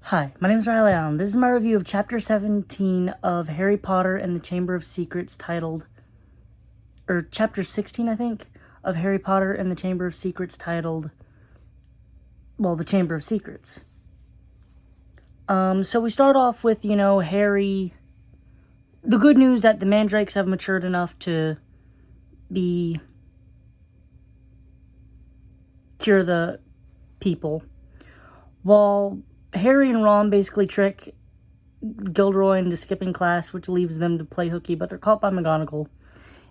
Hi, my name is Riley Allen. This is my review of Chapter 17 of Harry Potter and the Chamber of Secrets Chapter 16, I think, of Harry Potter and the Chamber of Secrets titled, the Chamber of Secrets. So we start off with, Harry. The good news that the Mandrakes have matured enough to cure the people, while Harry and Ron basically trick Gilderoy into skipping class, which leaves them to play hooky, but they're caught by McGonagall.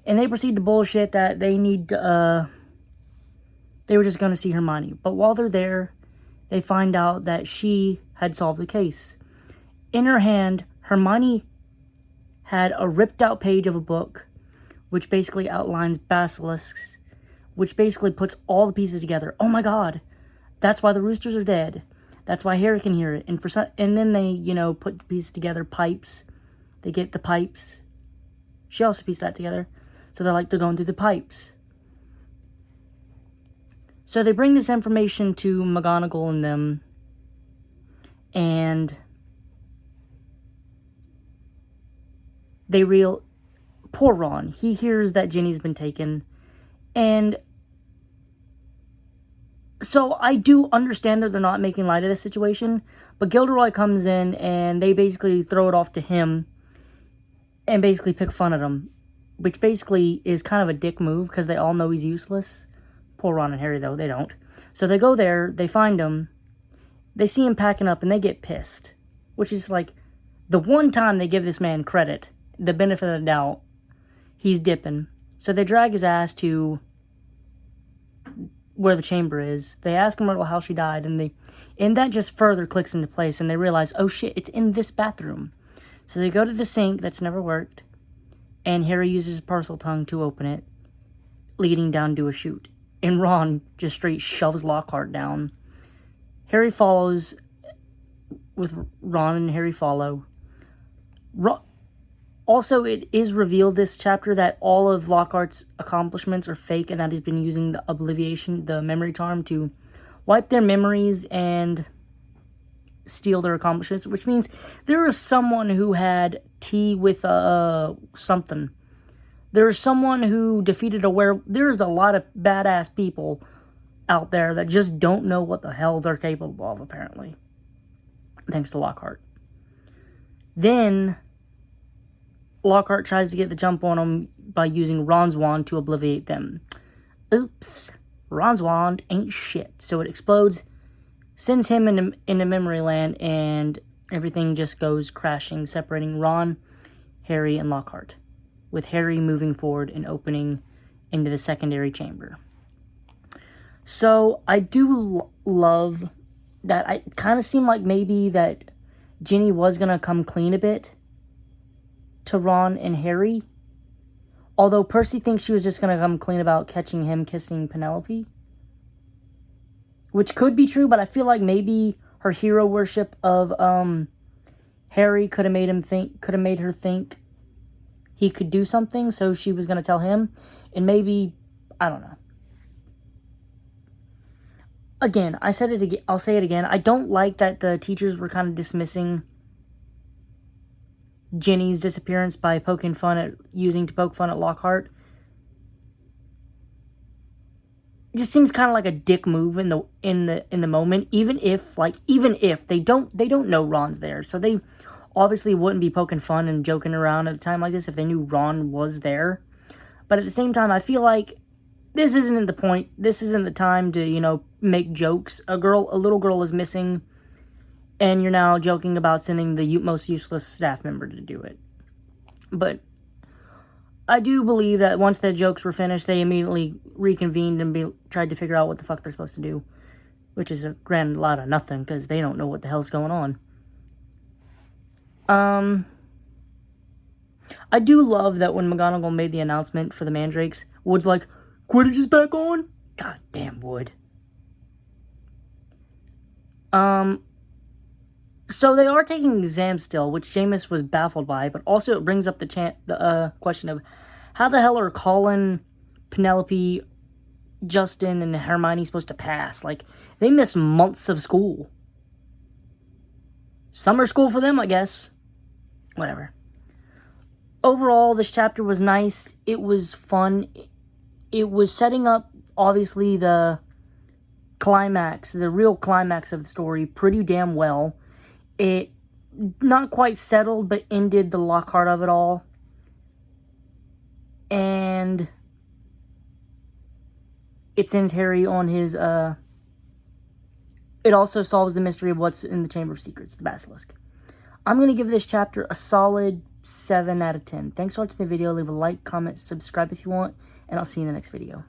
And they proceed to bullshit that they were just going to see Hermione. But while they're there, they find out that she had solved the case. In her hand, Hermione had a ripped out page of a book, which basically outlines basilisks, which basically puts all the pieces together. Oh my god, that's why the roosters are dead. That's why Harry can hear it. And then they, put the pieces together. Pipes. They get the pipes. She also pieced that together. So they're going through the pipes. So they bring this information to McGonagall and them. And poor Ron. He hears that Ginny's been taken. And so I do understand that they're not making light of this situation, but Gilderoy comes in and they basically throw it off to him and basically pick fun at him, which basically is kind of a dick move because they all know he's useless. Poor Ron and Harry, though, they don't. So they go there, they find him, they see him packing up, and they get pissed, which is the one time they give this man credit, the benefit of the doubt, he's dipping. So they drag his ass to where the chamber is. They ask Myrtle how she died, and that just further clicks into place, and they realize, oh shit, it's in this bathroom. So they go to the sink that's never worked, and Harry uses parcel tongue to open it, leading down to a chute. And Ron just straight shoves Lockhart down. Harry follows with Ron, and Harry follow. Also, it is revealed this chapter that all of Lockhart's accomplishments are fake and that he's been using the Obliviation, the memory charm, to wipe their memories and steal their accomplishments, which means there is someone who had tea with something. There is someone who defeated a werewolf. There's a lot of badass people out there that just don't know what the hell they're capable of, apparently. Thanks to Lockhart. Then Lockhart tries to get the jump on him by using Ron's wand to obliviate them. Oops. Ron's wand ain't shit. So it explodes, sends him into memory land, and everything just goes crashing, separating Ron, Harry, and Lockhart, with Harry moving forward and opening into the secondary chamber. So I do love that. I kind of seemed like maybe that Ginny was going to come clean a bit to Ron and Harry, although Percy thinks she was just going to come clean about catching him kissing Penelope, which could be true, but I feel like maybe her hero worship of Harry could have made her think he could do something, so she was going to tell him, and maybe, I don't know. Again, I'll say it again, I don't like that the teachers were kind of dismissing Ginny's disappearance by poking fun at Lockhart. It just seems kind of like a dick move in the moment. Even if they don't know Ron's there, so they obviously wouldn't be poking fun and joking around at a time like this if they knew Ron was there. But at the same time, I feel like this isn't the point. This isn't the time to make jokes. A little girl is missing, and you're now joking about sending the most useless staff member to do it. But I do believe that once the jokes were finished, they immediately reconvened and tried to figure out what the fuck they're supposed to do. Which is a grand lot of nothing, because they don't know what the hell's going on. I do love that when McGonagall made the announcement for the Mandrakes, Wood's like, Quidditch is back on? God damn, Wood. So they are taking exams still, which Jameis was baffled by, but also it brings up the question of how the hell are Colin, Penelope, Justin, and Hermione supposed to pass? They miss months of school. summer school for them, I guess. Whatever. Overall, this chapter was nice. It was fun. It was setting up, obviously, the climax, the real climax of the story pretty damn well. It not quite settled, but ended the Lockhart of it all. And it sends Harry on his, it also solves the mystery of what's in the Chamber of Secrets, the Basilisk. I'm going to give this chapter a solid 7 out of 10. Thanks for watching the video. Leave a like, comment, subscribe if you want, and I'll see you in the next video.